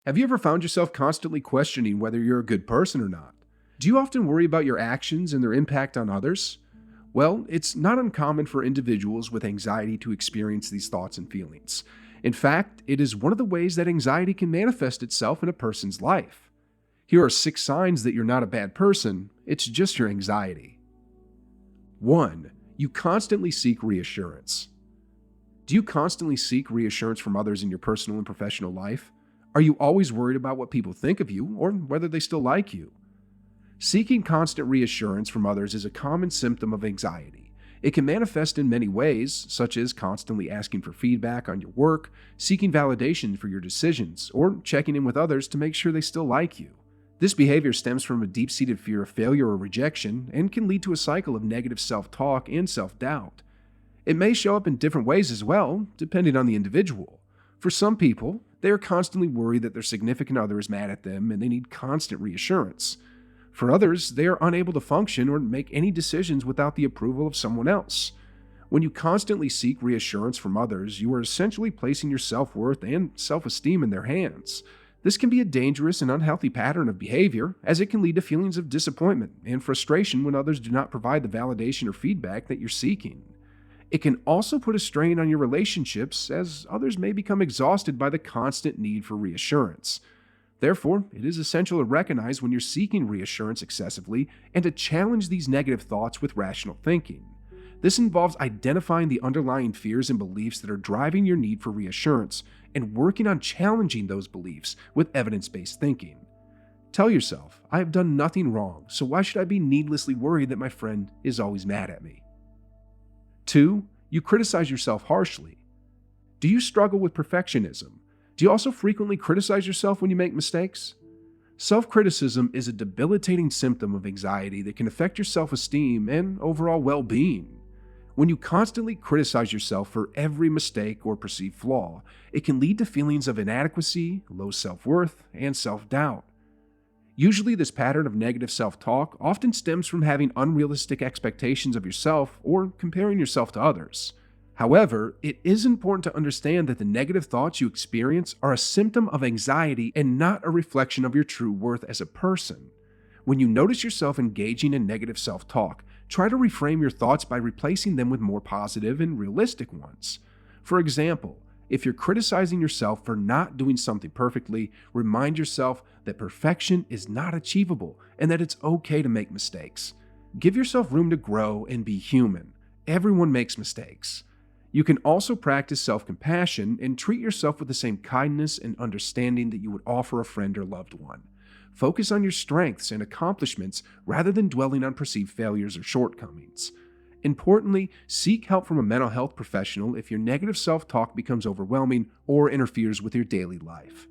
Have you ever found yourself constantly questioning whether you're a good person or not? Do you often worry about your actions and their impact on others? Well, it's not uncommon for individuals with anxiety to experience these thoughts and feelings. In fact, it is one of the ways that anxiety can manifest itself in a person's life. Here are 6 signs that you're not a bad person, it's just your anxiety. 1. You constantly seek reassurance. Do you constantly seek reassurance from others in your personal and professional life? Are you always worried about what people think of you or whether they still like you? Seeking constant reassurance from others is a common symptom of anxiety. It can manifest in many ways, such as constantly asking for feedback on your work, seeking validation for your decisions, or checking in with others to make sure they still like you. This behavior stems from a deep-seated fear of failure or rejection and can lead to a cycle of negative self-talk and self-doubt. It may show up in different ways as well, depending on the individual. For some people, they are constantly worried that their significant other is mad at them and they need constant reassurance. For others, they are unable to function or make any decisions without the approval of someone else. When you constantly seek reassurance from others, you are essentially placing your self-worth and self-esteem in their hands. This can be a dangerous and unhealthy pattern of behavior, as it can lead to feelings of disappointment and frustration when others do not provide the validation or feedback that you're seeking. It can also put a strain on your relationships, as others may become exhausted by the constant need for reassurance. Therefore, it is essential to recognize when you're seeking reassurance excessively and to challenge these negative thoughts with rational thinking. This involves identifying the underlying fears and beliefs that are driving your need for reassurance and working on challenging those beliefs with evidence-based thinking. Tell yourself, I have done nothing wrong, so why should I be needlessly worried that my friend is always mad at me? 2. You criticize yourself harshly. Do you struggle with perfectionism? Do you also frequently criticize yourself when you make mistakes? Self-criticism is a debilitating symptom of anxiety that can affect your self-esteem and overall well-being. When you constantly criticize yourself for every mistake or perceived flaw, it can lead to feelings of inadequacy, low self-worth, and self-doubt. Usually, this pattern of negative self-talk often stems from having unrealistic expectations of yourself or comparing yourself to others. However, it is important to understand that the negative thoughts you experience are a symptom of anxiety and not a reflection of your true worth as a person. When you notice yourself engaging in negative self-talk, try to reframe your thoughts by replacing them with more positive and realistic ones. For example, if you're criticizing yourself for not doing something perfectly, remind yourself that perfection is not achievable and that it's okay to make mistakes. Give yourself room to grow and be human. Everyone makes mistakes. You can also practice self-compassion and treat yourself with the same kindness and understanding that you would offer a friend or loved one. Focus on your strengths and accomplishments rather than dwelling on perceived failures or shortcomings. Importantly, seek help from a mental health professional if your negative self-talk becomes overwhelming or interferes with your daily life.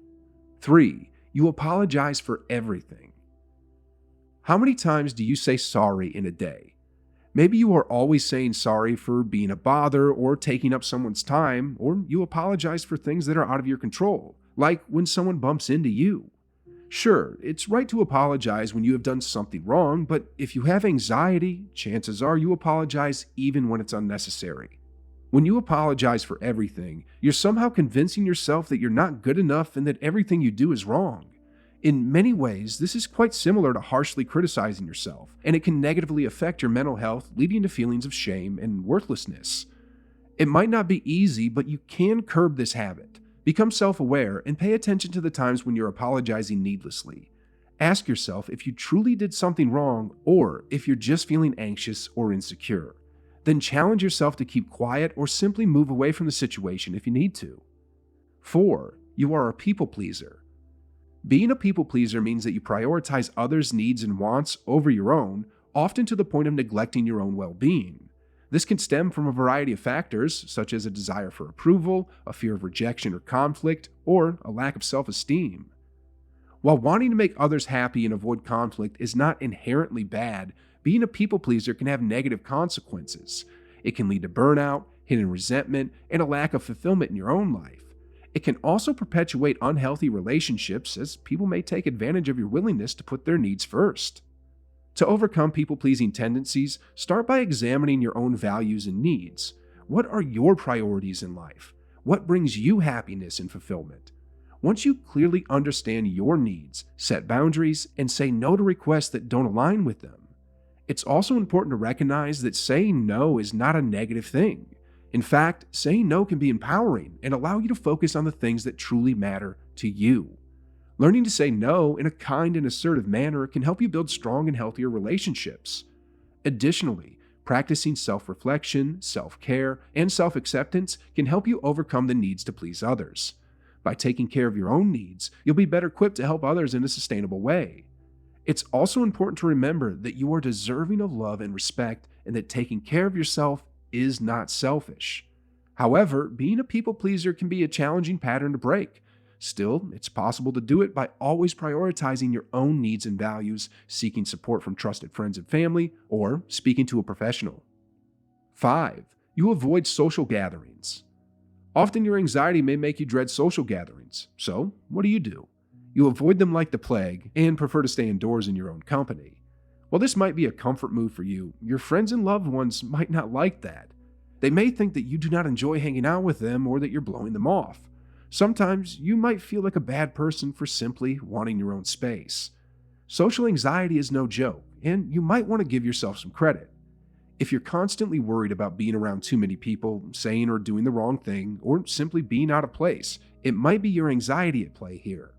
3. You apologize for everything. How many times do you say sorry in a day? Maybe you are always saying sorry for being a bother or taking up someone's time, or you apologize for things that are out of your control, like when someone bumps into you. Sure, it's right to apologize when you have done something wrong, but if you have anxiety, chances are you apologize even when it's unnecessary. When you apologize for everything, you're somehow convincing yourself that you're not good enough and that everything you do is wrong. In many ways, this is quite similar to harshly criticizing yourself, and it can negatively affect your mental health, leading to feelings of shame and worthlessness. It might not be easy, but you can curb this habit. Become self-aware and pay attention to the times when you're apologizing needlessly. Ask yourself if you truly did something wrong or if you're just feeling anxious or insecure. Then challenge yourself to keep quiet or simply move away from the situation if you need to. 4. You are a people pleaser. Being a people pleaser means that you prioritize others' needs and wants over your own, often to the point of neglecting your own well-being. This can stem from a variety of factors, such as a desire for approval, a fear of rejection or conflict, or a lack of self-esteem. While wanting to make others happy and avoid conflict is not inherently bad, being a people pleaser can have negative consequences. It can lead to burnout, hidden resentment, and a lack of fulfillment in your own life. It can also perpetuate unhealthy relationships, as people may take advantage of your willingness to put their needs first. To overcome people-pleasing tendencies, start by examining your own values and needs. What are your priorities in life? What brings you happiness and fulfillment? Once you clearly understand your needs, set boundaries, and say no to requests that don't align with them, it's also important to recognize that saying no is not a negative thing. In fact, saying no can be empowering and allow you to focus on the things that truly matter to you. Learning to say no in a kind and assertive manner can help you build strong and healthier relationships. Additionally, practicing self-reflection, self-care, and self-acceptance can help you overcome the needs to please others. By taking care of your own needs, you'll be better equipped to help others in a sustainable way. It's also important to remember that you are deserving of love and respect, and that taking care of yourself is not selfish. However, being a people pleaser can be a challenging pattern to break. Still, it's possible to do it by always prioritizing your own needs and values, seeking support from trusted friends and family, or speaking to a professional. 5. You avoid social gatherings. Often your anxiety may make you dread social gatherings, so what do? You avoid them like the plague and prefer to stay indoors in your own company. While this might be a comfort move for you, your friends and loved ones might not like that. They may think that you do not enjoy hanging out with them or that you're blowing them off. Sometimes you might feel like a bad person for simply wanting your own space. Social anxiety is no joke, and you might want to give yourself some credit. If you're constantly worried about being around too many people, saying or doing the wrong thing, or simply being out of place, it might be your anxiety at play here.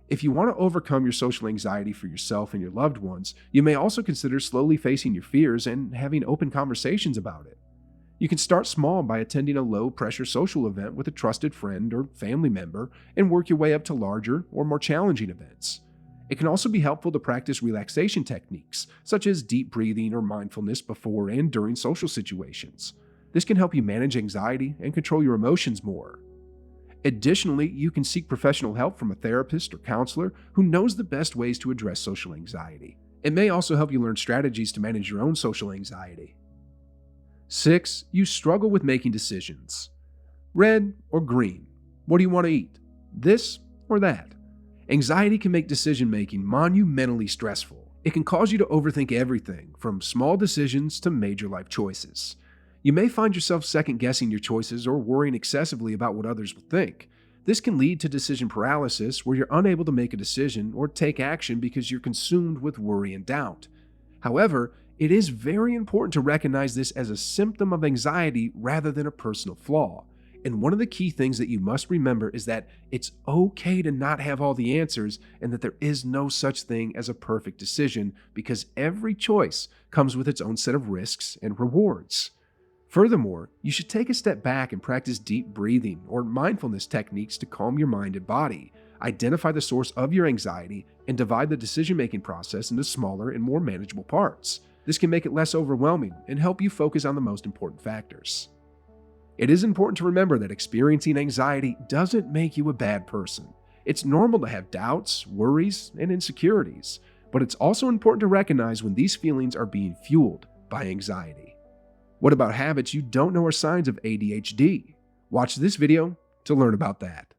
If you want to overcome your social anxiety for yourself and your loved ones, you may also consider slowly facing your fears and having open conversations about it. You can start small by attending a low-pressure social event with a trusted friend or family member and work your way up to larger or more challenging events. It can also be helpful to practice relaxation techniques, such as deep breathing or mindfulness before and during social situations. This can help you manage anxiety and control your emotions more. Additionally, you can seek professional help from a therapist or counselor who knows the best ways to address social anxiety. It may also help you learn strategies to manage your own social anxiety. 6. You struggle with making decisions. Red or green? What do you want to eat? This or that? Anxiety can make decision-making monumentally stressful. It can cause you to overthink everything, from small decisions to major life choices. You may find yourself second-guessing your choices or worrying excessively about what others will think. This can lead to decision paralysis, where you're unable to make a decision or take action because you're consumed with worry and doubt. However, it is very important to recognize this as a symptom of anxiety rather than a personal flaw. And one of the key things that you must remember is that it's okay to not have all the answers, and that there is no such thing as a perfect decision, because every choice comes with its own set of risks and rewards. Furthermore, you should take a step back and practice deep breathing or mindfulness techniques to calm your mind and body, identify the source of your anxiety, and divide the decision-making process into smaller and more manageable parts. This can make it less overwhelming and help you focus on the most important factors. It is important to remember that experiencing anxiety doesn't make you a bad person. It's normal to have doubts, worries, and insecurities, but it's also important to recognize when these feelings are being fueled by anxiety. What about habits you don't know are signs of ADHD? Watch this video to learn about that.